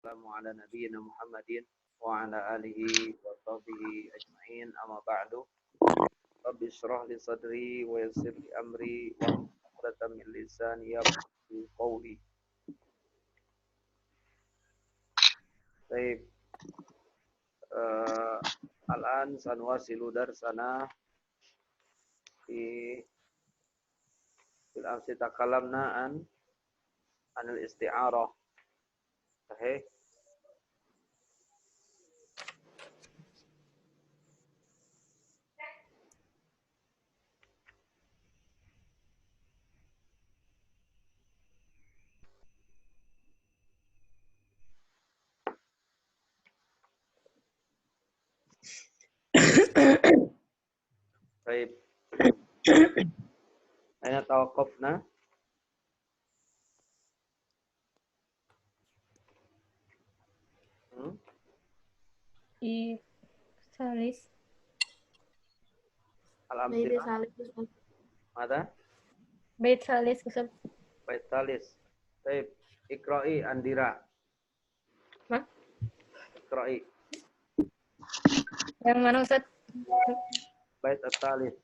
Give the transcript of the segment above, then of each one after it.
Wassalamu ala nabiyyina Muhammadin wa ala alihi wa sahbihi ajma'in amma ba'du. Rabbi shrah li sadri wa yassir li amri wa uqdatan min lisani yafqahu qawli. Baik, al-an sanwasilu darsana fi fil amsi takalamna anil isti'arah. Sahih. Baik. Aina tawaqafna? Di salis. Al-amsilah. Mada? Bait salis Ustaz. Bait salis. Baik. Iqra'i Andira. Hah? Iqra'i. Yang mana Ustaz? Bait at-talis.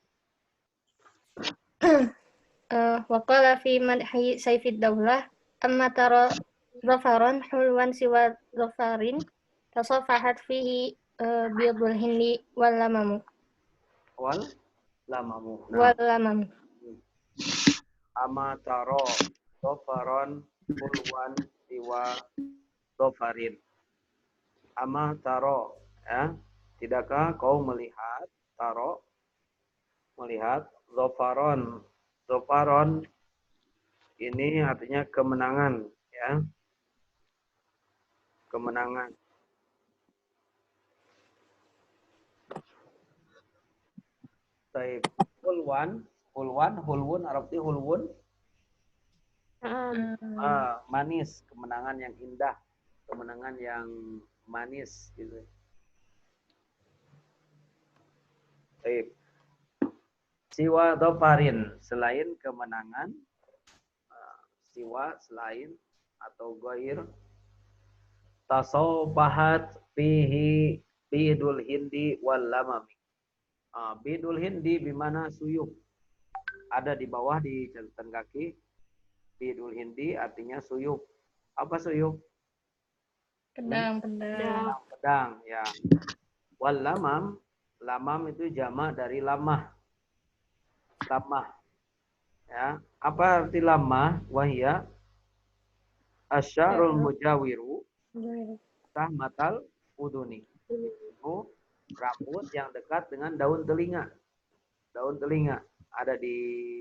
Waqala fi madhi Saifid Daulah amma tara zafaran hulwan siwa zafarin tasafahat fihi biyadul hindi wal lamamu. Wal lamamu. Wal lamamu. Amataro dofaron pulwan siwa dofarin. Amataro, ya, tidakkah kau melihat melihat dofaron ini artinya kemenangan, ya, kemenangan. Baik, hulwun arti hulwun manis, kemenangan yang indah, kemenangan yang manis gitu. Baik. Siwa dofarin, selain kemenangan, siwa selain atau goir, tasobahat fihi bidul hindi wal lamami. Bidul hindi bimana suyuk, ada di bawah di catatan kaki. Bidul hindi artinya suyuk. Apa suyuk? Pedang. Pedang, ya. Wal lamam itu jamak dari lamah. Ya, apa arti lamah? Wahia asyarul mujawiru tahmatal uduni. Itu rambut yang dekat dengan daun telinga. Daun telinga ada di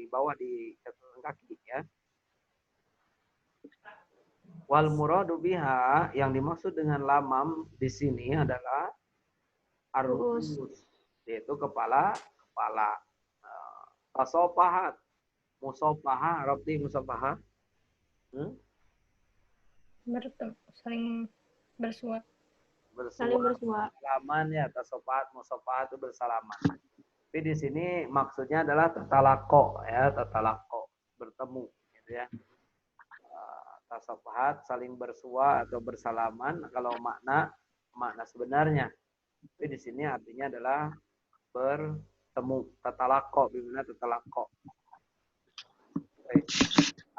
bawah di catatan kaki, ya. Wal muradu biha, yang dimaksud dengan lamam di sini adalah arus, yaitu kepala. Tasopahat, musopaha, arti musopaha. Saling bersua. Salaman, ya, tasopahat, musopahat itu bersalaman. Tapi di sini maksudnya adalah tatalako, ya, tatalako, bertemu, gitu ya. Tasopahat saling bersua atau bersalaman kalau makna sebenarnya. Tapi di sini artinya adalah bertemu, tatalako, bagaimana tatalako.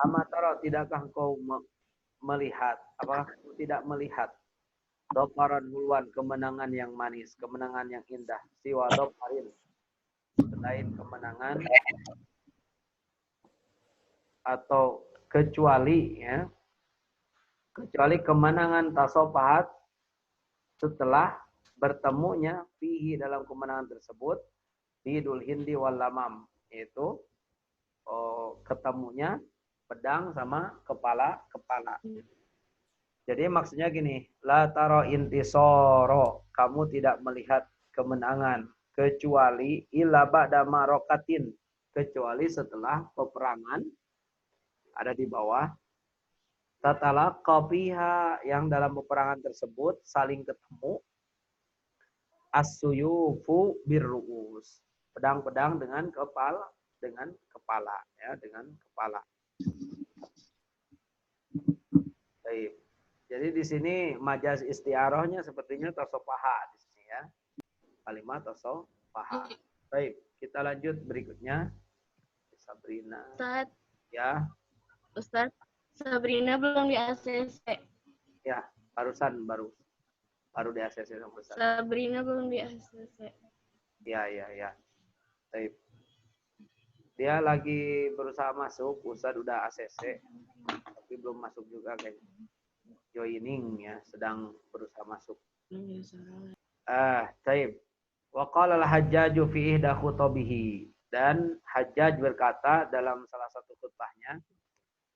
Amataro, tidakkah kau melihat, apakah kau tidak melihat dofaran hulwan, kemenangan yang manis, kemenangan yang indah, siwa dofarin, selain kemenangan atau kecuali, ya, kecuali kemenangan tasopahat setelah bertemunya fihi, dalam kemenangan tersebut, bidul hindi wal lamam, yaitu ketemunya pedang sama kepala. Jadi maksudnya gini, la taro intisoro, kamu tidak melihat kemenangan kecuali illa ba'da marokatin, kecuali setelah peperangan, ada di bawah. Tatalaqa fiha, yang dalam peperangan tersebut saling ketemu. As-suyufu birru'us, pedang-pedang dengan kepala, ya, dengan kepala. Baik. Jadi di sini majaz istiarohnya sepertinya tasofaha di sini ya. Kalimat tasofaha. Baik, kita lanjut berikutnya. Sabrina. Ustaz, Ya, Ustaz, Sabrina belum di ACC. ya, barusan baru di ACC sama Ustaz. Sabrina belum di ACC. Ya. Baik. Dia lagi berusaha masuk, Ustaz udah ACC, tapi belum masuk juga kayaknya. Joining ya, sedang berusaha masuk. Taib. Wa qala al-Hajjaju fi ihda khutabihi. Dan Hajjaj berkata dalam salah satu khutbahnya,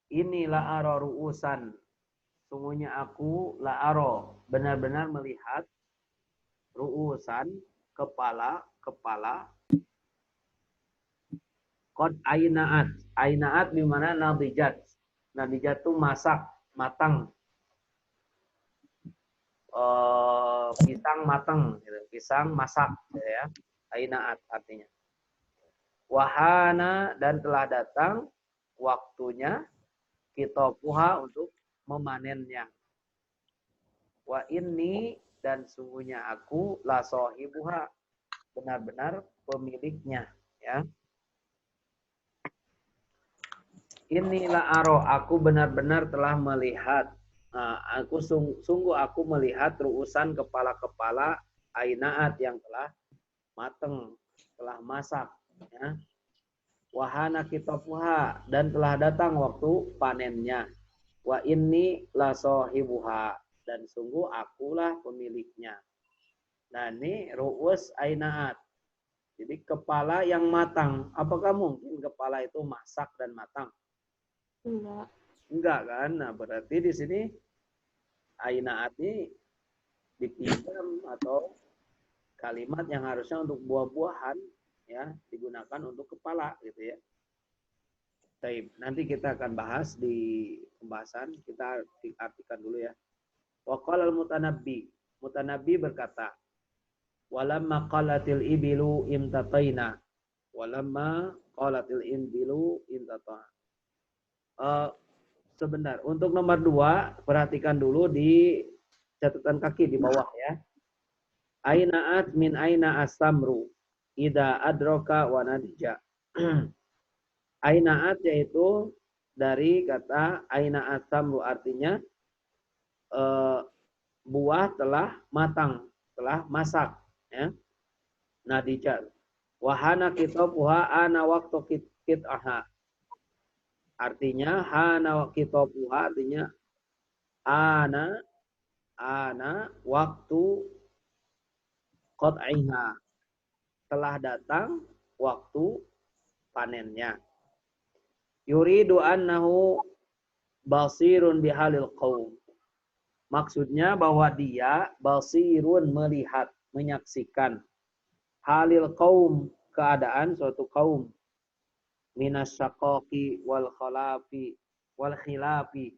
inilah aro ru'usan. Sungguhnya aku la aro, benar-benar melihat ru'usan, kepala qad ainaat. Ainaat di mana nadijat. Nadijat itu masak, matang. Pisang matang, gitu. Pisang masak, gitu ya. Ainaat artinya. Wahana dan telah datang waktunya kita puha untuk memanennya. Wa inni dan sungguhnya aku la sohibuha, benar-benar pemiliknya, ya. Inilah aro, aku benar-benar telah melihat. Aku sungguh aku melihat ruusan kepala-kepala ainaat yang telah mateng, telah masak. Ya. Wahana kitabuha dan telah datang waktu panennya. Wa inni la sohibuha dan sungguh akulah pemiliknya. Nah ini ru'us ainaat. Jadi kepala yang matang. Apakah mungkin kepala itu masak dan matang? Enggak kan? Nah berarti di sini ainaat ini dipinjam atau kalimat yang harusnya untuk buah-buahan ya digunakan untuk kepala gitu ya. Baik, nanti kita akan bahas di pembahasan. Kita artikan dulu ya. Wa qala al-mutanabbi. Mutanabbi berkata, walamma qalatil ibilu imtataina. Walamma qalatil ibilu imtataina. Sebentar, untuk nomor 2 perhatikan dulu di catatan kaki di bawah ya. Ainaat min aina as-samru ida adroka wa nadija. Ainaat yaitu dari kata aina as-samru artinya buah telah matang, telah masak ya. Nadija. Wahana kitabuha ana waktu kit'aha. Artinya hana kitabuha artinya ana waktu qat'iha. Telah datang waktu panennya. Yuridu annahu basirun bihalil qaum. Maksudnya bahwa dia basirun melihat, menyaksikan halil qaum, keadaan suatu kaum. Minas syaqaqi wal khalafi wal khilafi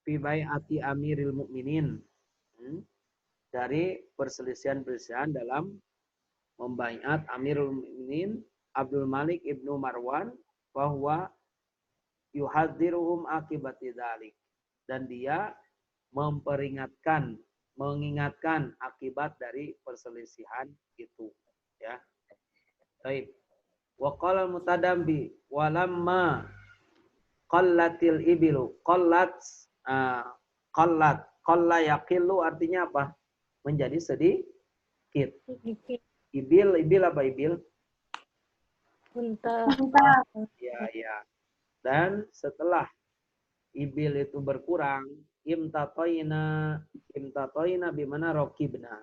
fi bai'ati amiril mukminin. Dari perselisihan-perselisihan dalam membaiat Amirul Mukminin Abdul Malik ibnu Marwan bahwa yuhadziruhum akibati dzalik, dan dia mengingatkan akibat dari perselisihan itu ya. Baik. Wa qala al-mutadambi walamma qallatil ibilu qalla yaqillu artinya apa? Menjadi sedikit. Ibil apa ibil? Unta. Ya. Dan setelah ibil itu berkurang, imtatoina bimana rokibna.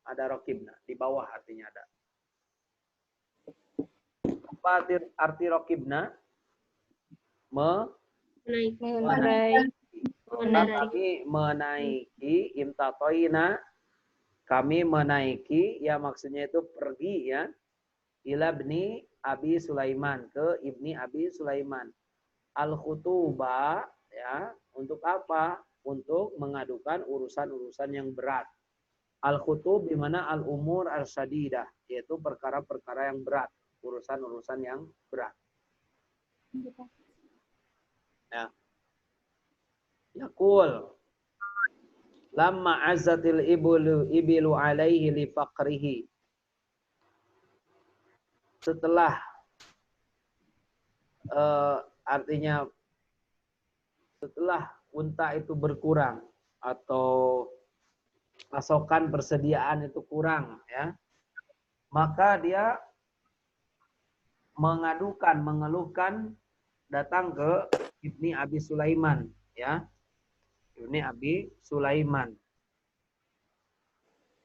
Ada rokibna di bawah artinya ada. Apa arti rokibna? Menaiki imtatoina, kami menaiki ya maksudnya itu pergi ya ila ibni Abi Sulaiman, ke ibni Abi Sulaiman. Al-khutubah ya, untuk apa? Untuk mengadukan urusan-urusan yang berat. Al-khutub di mana al-umur al-syadidah, yaitu perkara-perkara yang berat, urusan-urusan yang berat. Ya. Yaqul lamma azzatil ibilu alaihi li faqrihi. Setelah artinya setelah unta itu berkurang atau pasokan persediaan itu kurang ya, maka dia mengeluhkan datang ke Ibni Abi Sulaiman ya, Ibni Abi Sulaiman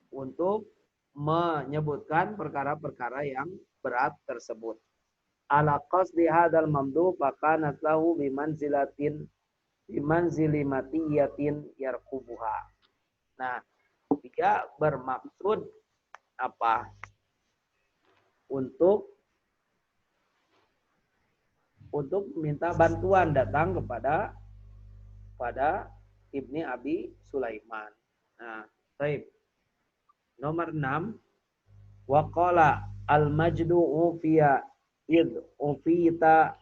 untuk menyebutkan perkara-perkara yang berat tersebut. Ala qasdi hadzal mamdu fakanat lahu bimanzili matiyatin yarqubuha. Nah, dia bermaksud apa? Untuk minta bantuan datang kepada Ibni Abi Sulaiman. Nah, baik. Nomor 6, waqala al-majdu ufiya id ufita.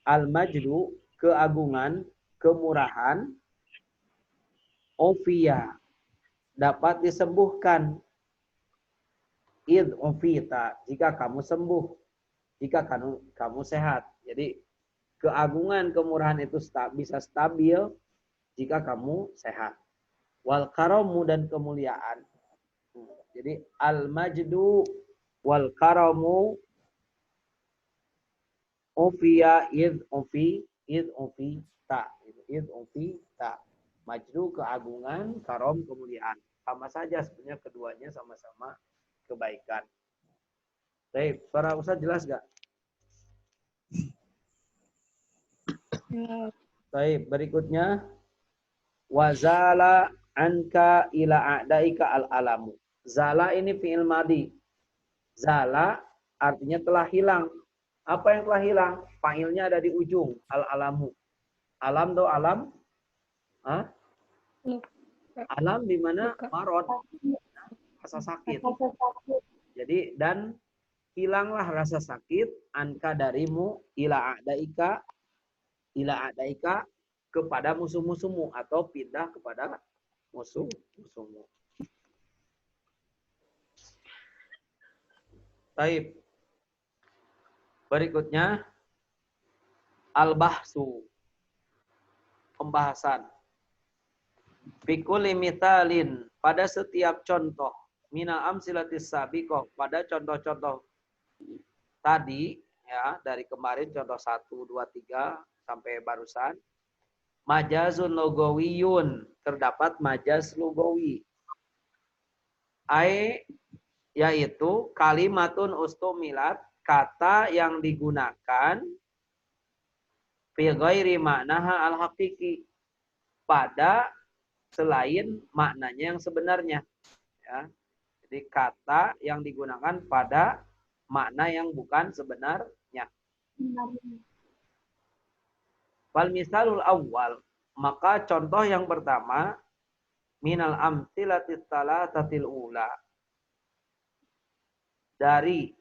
Al-majdu keagungan, kemurahan, ufiya dapat disembuhkan, id ufita jika kamu sembuh, jika kamu sehat. Jadi keagungan, kemurahan itu bisa stabil jika kamu sehat. Wal karamu dan kemuliaan. Jadi al-majdu wal karamu ufiya id ufita. Majdu keagungan, karom kemuliaan. Sama saja sebenarnya keduanya sama-sama kebaikan. Baik, suara Ustaz jelas gak? Baik, berikutnya wazala anka ila a'daika al-alamu. Zala ini fi'il madi. Zala artinya telah hilang. Apa yang telah hilang? Fa'ilnya ada di ujung, al-alamu. Alam atau alam? Hah? Alam di mana marot, rasa sakit. Jadi dan hilanglah rasa sakit anka darimu ila a'daika kepada musuh-musuhmu atau pindah kepada musuh-musuhmu. Baik. Berikutnya al-bahsu, pembahasan. Fikuli mitalin, pada setiap contoh, mina amsilatis sabiqoh, pada contoh-contoh tadi ya, dari kemarin contoh 1, 2, 3 sampai barusan, majazun lugawiyun, terdapat majaz lugawi. Yaitu kalimatun ustumilat, kata yang digunakan fi ghairi ma'naha al-haqiqi, pada selain maknanya yang sebenarnya. Ya. Jadi kata yang digunakan pada makna yang bukan sebenarnya. Wal misalul awwal, maka contoh yang pertama minal amsilatis salatatil ula, dari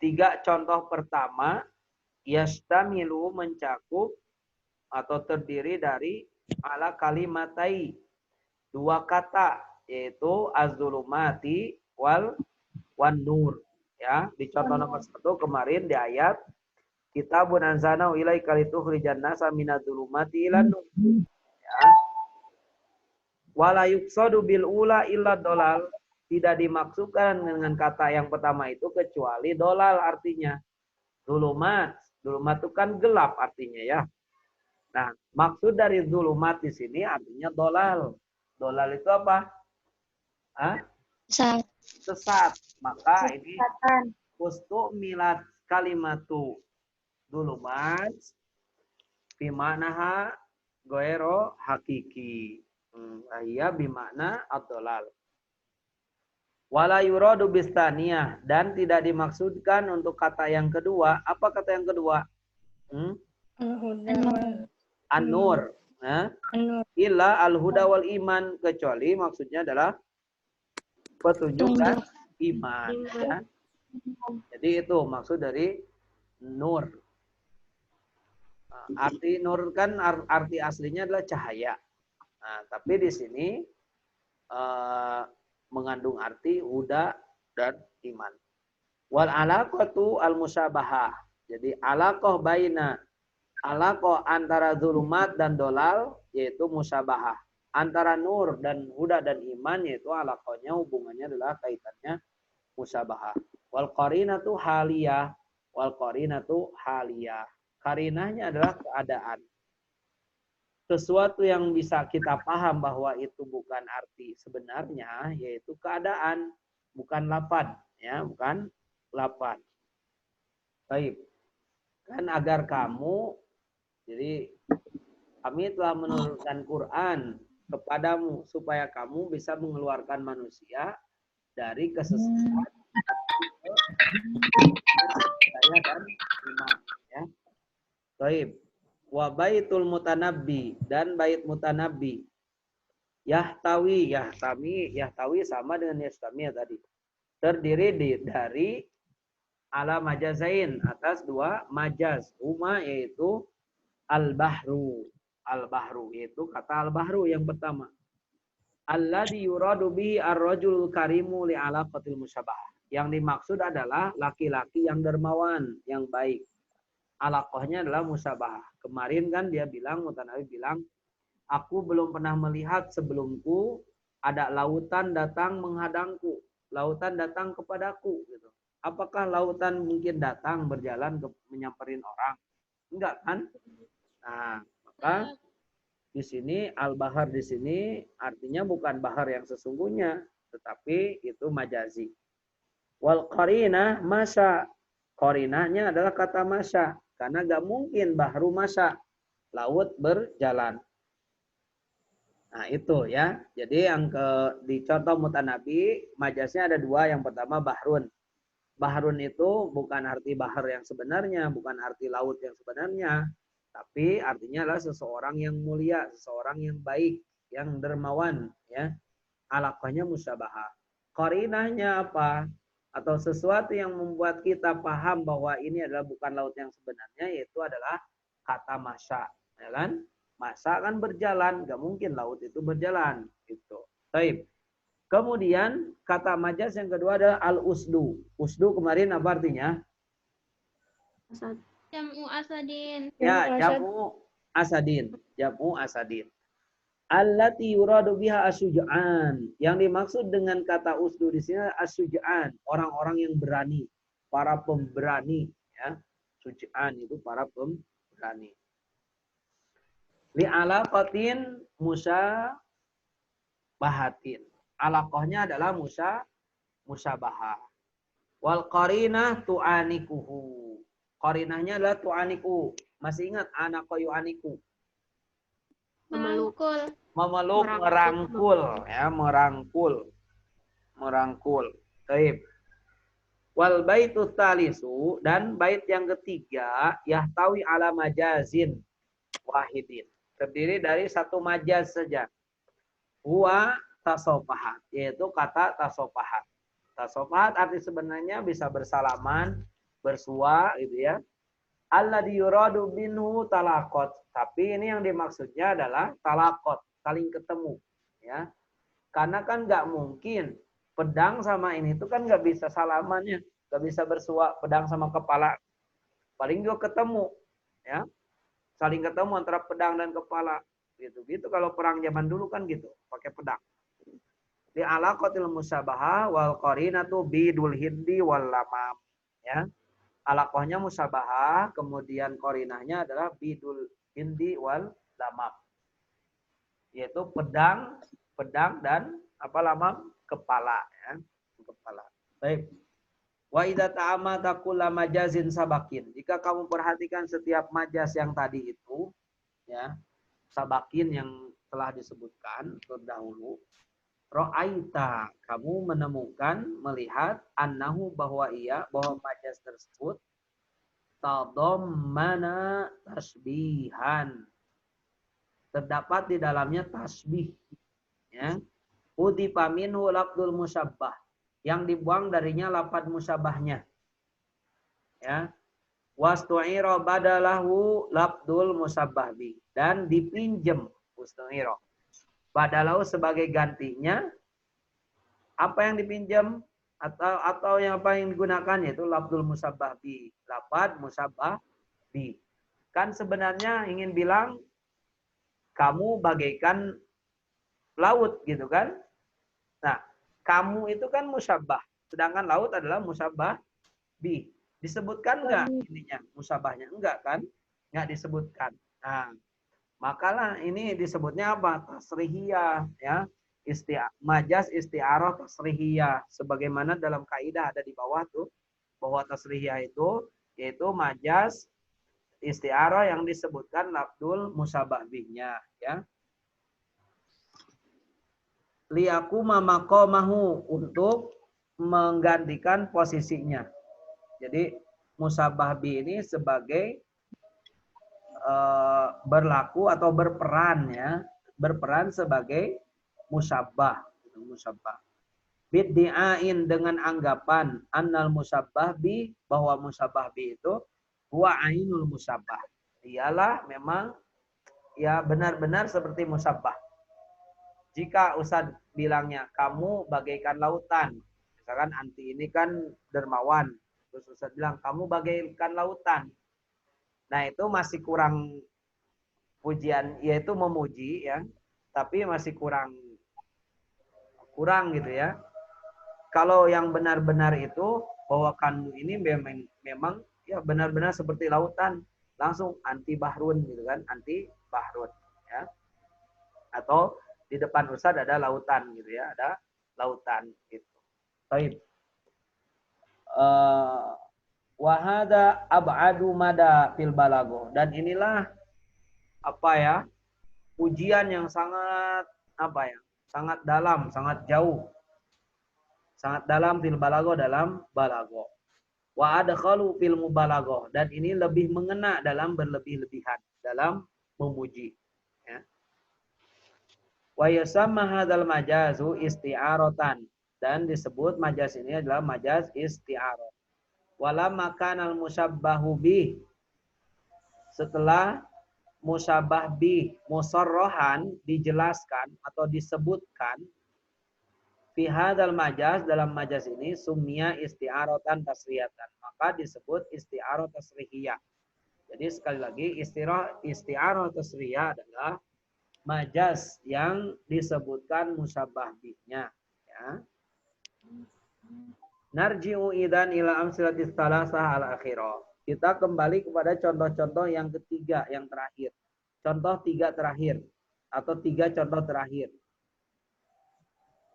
3 contoh pertama, yastamilu mencakup atau terdiri dari ala kalimatai, 2 kata, yaitu az-zulumati wan nur. Ya, di contoh nomor 1 kemarin di ayat kitabun anzalnahu ilaika litukhrijan nasa minadz-zulumati ilan nur. Ya. Wala yuqsadu bil ula illa dolal, tidak dimaksudkan dengan kata yang pertama itu kecuali dolal artinya. Zulumat itu kan gelap artinya ya. Nah, maksud dari zulumat di sini artinya dolal. Dolal itu apa? Hah? Sesat. Maka ini ustumilat kalimatu zulumat bimanaha goero hakiki. Iya bimana ad-dolal. Wala yuradu bistaniyah, dan tidak dimaksudkan untuk kata yang kedua. Apa kata yang kedua? An-nur. Illa al-huda wal iman, kecuali maksudnya adalah petunjuk dan iman. Ya. Jadi itu maksud dari nur. Arti nur kan arti aslinya adalah cahaya. Nah, tapi di sini mengandung arti huda dan iman. Wal alaqatu al musyabahah. Jadi alaqah baina, alaqah antara zulumat dan dolal yaitu musyabahah. Antara nur dan huda dan iman yaitu alaqahnya hubungannya adalah kaitannya musyabahah. Wal qarinatu haliyah, wal qarinatu haliyah. Karinahnya adalah keadaan. Sesuatu yang bisa kita paham bahwa itu bukan arti sebenarnya yaitu keadaan, bukan lafaz, ya, bukan lafaz. Baik. Kan agar kamu, jadi kami telah menurunkan Quran kepadamu supaya kamu bisa mengeluarkan manusia dari kesesatan saya dan iman, ya. Baik. Wa baitul mutanabbi dan bait mutanabbi. Yahtawi sama dengan yastami tadi. Terdiri dari ala majazain, atas dua majaz. Huma yaitu al-bahru. Al-bahru yaitu kata al-bahru yang pertama. Alladzi yuradu bihi ar-rajul karimu li alaqatil musyabahah. Yang dimaksud adalah laki-laki yang dermawan, yang baik. Alaqahnya adalah musyabahah. Kemarin kan dia bilang, Mutanabi bilang, aku belum pernah melihat sebelumku ada lautan datang menghadangku, lautan datang kepadaku, gitu. Apakah lautan mungkin datang berjalan menyamperin orang? Enggak kan? Nah, maka di sini al-bahar di sini artinya bukan bahar yang sesungguhnya, tetapi itu majazi. Wal qarinah masa. Qarinahnya adalah kata masa. Karena gak mungkin bahru masa, laut berjalan. Nah itu ya. Jadi yang di contoh mutanabi, majasnya ada dua. Yang pertama bahrun. Bahrun itu bukan arti bahar yang sebenarnya, bukan arti laut yang sebenarnya. Tapi artinya adalah seseorang yang mulia, seseorang yang baik, yang dermawan. Ya. Alaqahnya musyabahah. Qarinahnya apa? Atau sesuatu yang membuat kita paham bahwa ini adalah bukan laut yang sebenarnya, yaitu adalah kata masya, ya kan? Masya kan berjalan, nggak mungkin laut itu berjalan, gitu. Baik. Kemudian kata majaz yang kedua adalah al-usdu. Usdu kemarin apa artinya? Jam'u asadin. Ya, jamu asadin. Jamu asadin. Allati yuradu biha asyuja'an. Yang dimaksud dengan kata usdu di sini asyuja'an, orang-orang yang berani, para pemberani, ya. Syuja'an itu para pemberani. Li alaqatin musyabahatin. Alaqahnya adalah musyabahah. Wal qarinah tu'anikuhu. Qarinahnya adalah tu'aniku. Masih ingat anak yu'aniku? Merangkul. Memeluk, merangkul, ya, merangkul. Baik. Wal baitu talisu, dan bait yang ketiga yahtawi ala majazin wahidin. Terdiri dari satu majaz saja. Huwa tasofahat, yaitu kata tasofahat. Tasofahat arti sebenarnya bisa bersalaman, bersua, gitu ya. Alladzi yuradu minhu talaqat. Tapi ini yang dimaksudnya adalah talaqat, saling ketemu, ya. Karena kan nggak mungkin pedang sama ini itu kan nggak bisa salamannya, nggak bisa bersua pedang sama kepala. Paling juga ketemu, ya. Saling ketemu antara pedang dan kepala. Gitu kalau perang zaman dulu kan gitu, pakai pedang. Di alaqatil musyabahah wal qarinatu bidul hindi wal lamam, ya. Alaqahnya musyabahah, kemudian qarinahnya adalah bidul hindi wal lamam. Yaitu pedang dan apa lamam? Kepala, ya. Kepala. Baik. Wa idza ta'amata kulla majazin sabakin. Jika kamu perhatikan setiap majaz yang tadi itu, ya, sabakin yang telah disebutkan terdahulu, ra'aita, kamu menemukan, melihat, annahu bahwa majaz tersebut tadammana tasbihan. Terdapat di dalamnya tasbih, ya. Udifa minhu lafdzul musyabbah. Yang dibuang darinya lafaz musyabahnya. Ya. Wastu'ira badalahu labdul musabbah bi. Dan dipinjem wastu'ira badalahu sebagai gantinya apa yang dipinjam atau yang apa yang digunakan yaitu labdul musabbah bi. Lafad musabbah bi. Kan sebenarnya ingin bilang kamu bagaikan laut gitu kan. Nah, kamu itu kan musabbah, sedangkan laut adalah musabbah bi. Disebutkan enggak ininya musabahnya? Enggak kan? Enggak disebutkan. Nah, makalah ini disebutnya apa? Tasrihiyah ya. Majas isti'arah tasrihiyah. Sebagaimana dalam kaidah ada di bawah tuh bahwa tasrihiyah itu yaitu majas isti'arah yang disebutkan labdul musabah bihnya ya. Liyakuma maqamahu untuk menggantikan posisinya. Jadi musabah bi ini sebagai berlaku atau berperan ya, berperan sebagai musabbah, musabbah. Biddi'ain dengan anggapan annal musabbah bi bahwa musabbah bi itu huwa ainul musabbah. Ialah memang ya benar-benar seperti musabbah. Jika Ustaz bilangnya kamu bagaikan lautan, misalkan anti ini kan dermawan, terus Ustaz bilang kamu bagaikan lautan. Nah, itu masih kurang pujian, yaitu memuji ya, tapi masih kurang gitu ya. Kalau yang benar-benar itu bahwa kamu ini memang ya benar-benar seperti lautan, langsung anti bahrun gitu kan, anti bahrun ya. Atau di depan Ustaz ada lautan gitu ya, ada lautan gitu. Baik. Wahada ab'adu mada fil balago. Dan inilah apa ya, ujian yang sangat apa ya, sangat dalam, sangat jauh, sangat dalam fil balago, dalam balago. Wa adkhalu fil mubalago. Dan ini lebih mengena dalam berlebih-lebihan, dalam memuji ya. Wa yusamma hadzal majazu isti'aratan. Dan disebut majaz ini adalah majaz isti'arah. Wala makan al musabbahu bih, setelah musabbah bih musarrohan dijelaskan atau disebutkan fi hadzal majaz, dalam majaz ini sumia isti'aratan tasrihatan, maka disebut isti'arah tasrihiyah. Jadi sekali lagi isti'arah tasrihiyah adalah majaz yang disebutkan musabbah bihnya ya. Narji'u idan ila amsilatis salasah al-akhirah. Kita kembali kepada contoh-contoh yang ketiga, yang terakhir. Contoh tiga terakhir. Atau tiga contoh terakhir.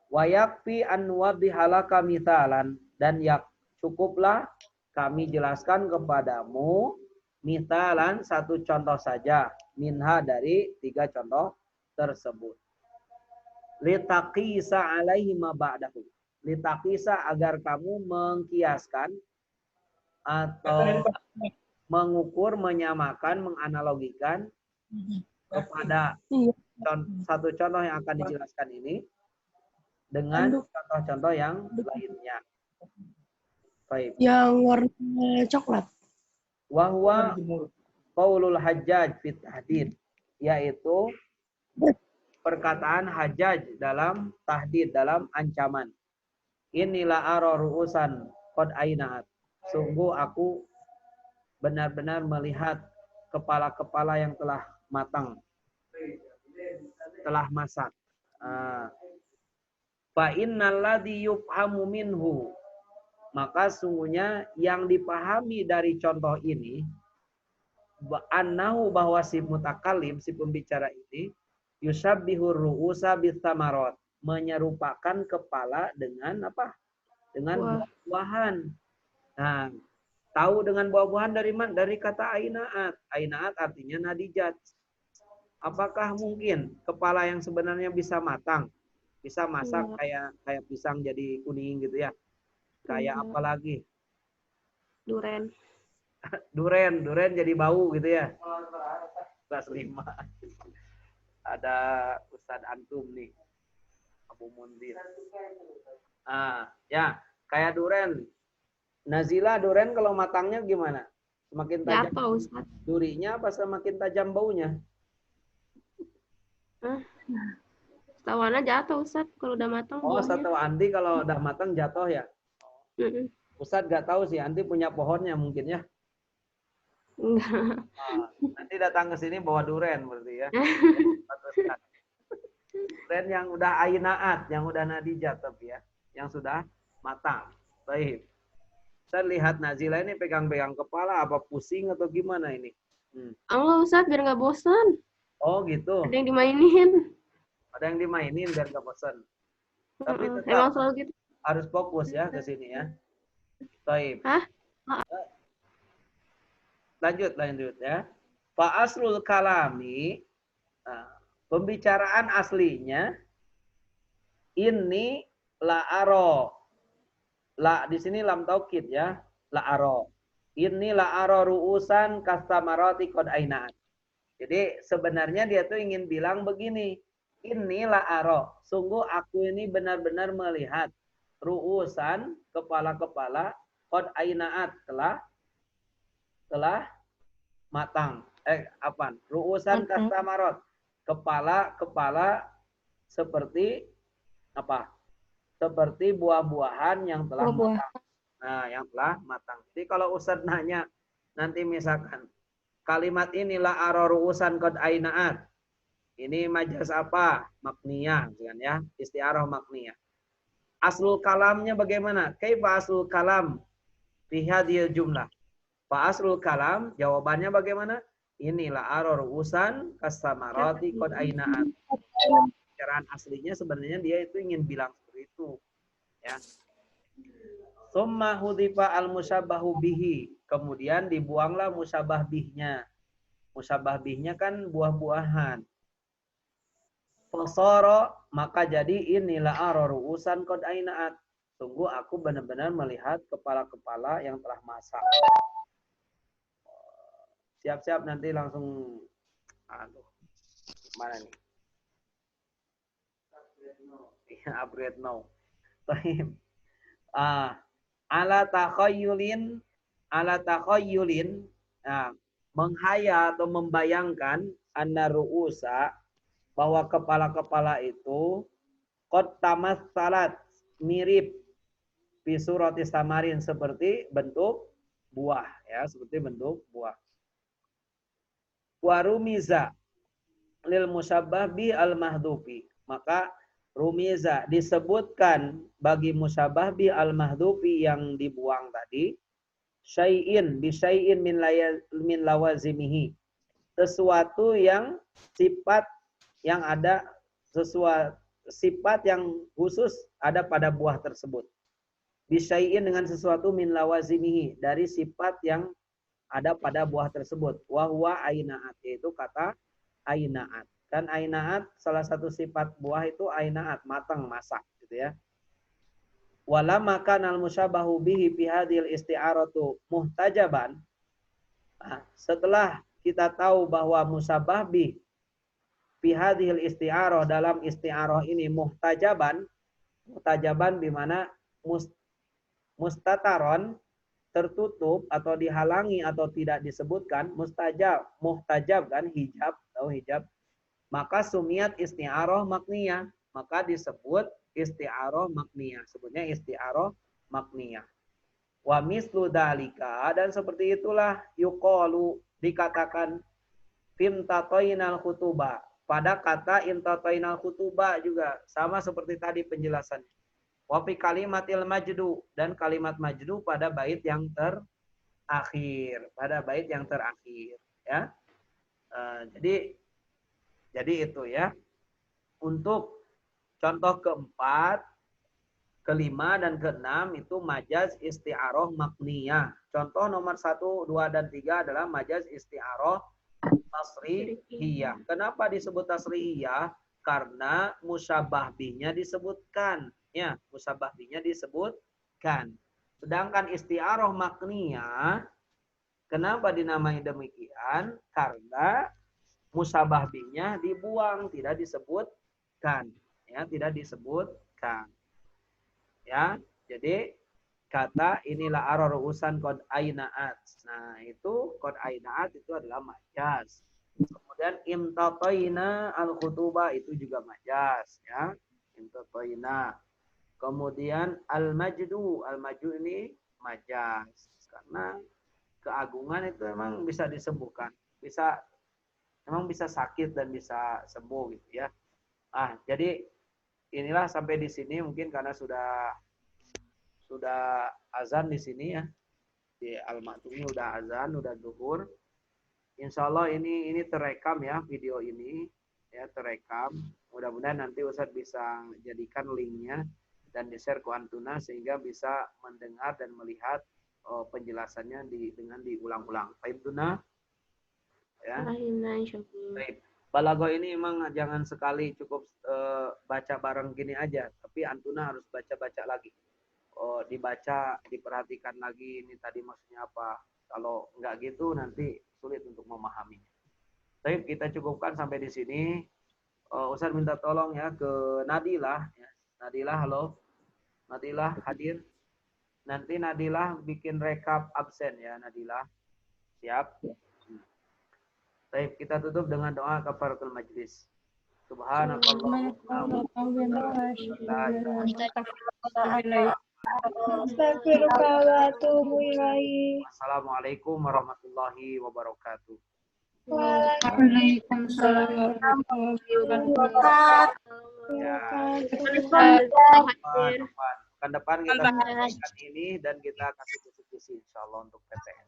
Wa yakfi an nuwaddihalaka mithalan. Dan cukuplah kami jelaskan kepadamu mithalan, satu contoh saja. Minha, dari tiga contoh tersebut. Litaqisa alaihi ma ba'dahu. Litakisa, agar kamu mengkiaskan atau mengukur, menyamakan, menganalogikan kepada satu contoh yang akan dijelaskan ini dengan contoh-contoh yang lainnya. Baik. Yang warna coklat. Wahwa qaulul Hajjaj fit tahdid, yaitu perkataan Hajjaj dalam tahdid, dalam ancaman. Inilah ara ru'usan qad ainaat. Sungguh aku benar-benar melihat kepala-kepala yang telah matang, telah masak. Fa innal ladzi yufhamu minhu, maka sungguhnya yang dipahami dari contoh ini, annahu, bahwa si mutakallim, si pembicara ini, yusabbihur ru'usa bitsamarot, menyerupakan kepala dengan apa? Dengan buah-buahan. Nah, tahu dengan buah-buahan dari mana? Dari kata ainaat. Ainaat artinya nadijat. Apakah mungkin kepala yang sebenarnya bisa matang, bisa masak kayak pisang jadi kuning gitu ya? Kayak apa lagi? Duren. Duren jadi bau gitu ya? Kelas 5. Ada Ustadz Antum nih. Abu Munzir. Ya, kayak duren. Nazila, duren kalau matangnya gimana? Semakin tajam Jatuh, Ustaz. durinya apa semakin tajam baunya? Tawana jatuh, Ustaz. Kalau udah matang Oh, buahnya. setahu Andi kalau udah matang jatuh ya. Mm-mm. Ustadz nggak tahu sih, Andi punya pohonnya mungkin ya. Enggak. Nanti datang ke sini bawa duren berarti ya. Duren yang udah ainaat, yang udah nadijat tapi ya, yang sudah matang. Baik. Saya lihat Nazila ini pegang-pegang kepala, apa pusing atau gimana ini? Allah, Ustaz, biar nggak bosan. Oh gitu. Ada yang dimainin. Ada yang dimainin biar nggak bosan. Tapi Mm-mm. tetap Emang selalu gitu. harus fokus ya ke sini ya. Baik. Hah? Lanjut ya. Fa aslul kalami, pembicaraan aslinya ini la aro. La di sini lam taukid ya, la aro. Ini la aro ruusan kastamarati qad ainat. Jadi sebenarnya dia tuh ingin bilang begini, ini la aro. Sungguh aku ini benar-benar melihat ruusan kepala-kepala qad ainaat telah matang. Ruusan kastamarot. Kepala seperti apa? Seperti buah-buahan yang telah matang. Nah, yang telah matang. Jadi kalau Ustadz nanya, nanti misalkan kalimat inilah aroruusan qad ainaat. Ini majas apa? Makniyah, kan ya? Isti'arah makniyah. Aslul kalamnya bagaimana? Kaifa aslul kalam fi hadhil jumlah? Fa aslul kalam jawabannya bagaimana? Inilah aroruusan kasamarati qad ainaat. Peran aslinya sebenarnya dia itu ingin bilang seperti itu. Ya. Summa hudifa al-musyabahu bihi. Kemudian dibuanglah musyabah bihnya. Musyabah bihnya kan buah-buahan. Fasara, maka jadi inilah aroruusan qad ainaat. Sungguh aku benar-benar melihat kepala-kepala yang telah masak. Siap-siap nanti langsung mana nih? Upgrade now. Ala takhayyulin menghayal atau membayangkan anna ru'usa bahwa kepala-kepala itu qad tamassalat mirip fi surati samarin seperti bentuk buah ya, seperti bentuk buah. Wa rumiza lil musyabbah bi al mahdufi, maka rumiza disebutkan bagi musyabbah bi al mahdufi yang dibuang tadi syai'in bi syai'in min lawazimihi, sesuatu yang sifat yang ada, sesuatu sifat yang khusus ada pada buah tersebut. Bi syai'in dengan sesuatu min lawazimihi, dari sifat yang ada pada buah tersebut. Wa huwa ainaat, yaitu kata ainaat. Kan ainaat salah satu sifat buah itu ainaat, matang, masak gitu ya. Wala makan al musyabahu bihi fi hadhil isti'aratu muhtajaban. Setelah kita tahu bahwa musyabah bih fi hadhil isti'arah, dalam isti'arah ini muhtajaban di mana mustataron tertutup atau dihalangi atau tidak disebutkan, muhtajab kan, hijab, tahu hijab, maka sumiat isti'arah makniyah, maka disebut isti'arah makniyah, sebutnya isti'arah makniyah. Wa mislu dalika, dan seperti itulah yuqalu, dikatakan fimtatainal khutuba, pada kata intatainal khutuba juga sama seperti tadi penjelasannya. Wa fi kalimatil majdu, dan kalimat majdu pada bait yang terakhir, ya. Jadi itu ya. Untuk contoh keempat, kelima dan keenam itu majaz isti'arah makniyah. Contoh nomor 1, 2 dan 3 adalah majaz isti'arah tasrihiyah. Kenapa disebut tasrihiyah? Karena musyabah bihnya disebutkan. Ya, musyabah bihnya disebutkan. Sedangkan isti'arah makniyah, kenapa dinamai demikian? Karena musyabah bihnya dibuang, tidak disebutkan. Ya, tidak disebutkan. Ya, jadi kata inilah aror usan kod ainaat. Nah, itu kod ainaat itu adalah majaz. Kemudian imtatoina al-khutubah itu juga majaz ya. Imtatoina. Kemudian al-majdu ini majaz karena keagungan itu memang bisa disembuhkan. Memang bisa sakit dan bisa sembuh gitu ya. Jadi inilah sampai di sini mungkin karena sudah azan di sini ya. Di Al-Maktumi udah azan, udah zuhur. Insya Allah ini terekam ya video ini ya terekam. Mudah-mudahan nanti Ustadz bisa jadikan linknya dan di-share ke Antuna sehingga bisa mendengar dan melihat penjelasannya dengan diulang-ulang. Baik Tuna? Ya. Baik. Balago ini emang jangan sekali cukup baca bareng gini aja, tapi Antuna harus baca-baca lagi. Dibaca, diperhatikan lagi ini tadi maksudnya apa. Kalau nggak gitu nanti sulit untuk memahaminya. Baik, kita cukupkan sampai di sini. Ustaz minta tolong ya ke Nadilah. Ya. Nadilah, halo. Nadilah hadir. Nanti Nadilah bikin rekap absen ya Nadilah. Siap. Baik, kita tutup dengan doa kafaratul majlis. Subhanallah. Assalamualaikum warahmatullahi wabarakatuh. Waalaikumsalam warahmatullahi wabarakatuh. Pekan depan kita selesaikan ini dan kita kasih diskusi insyaallah untuk PTN.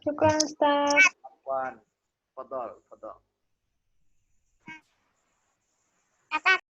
Syukran Ustaz. Afwan. Fadol.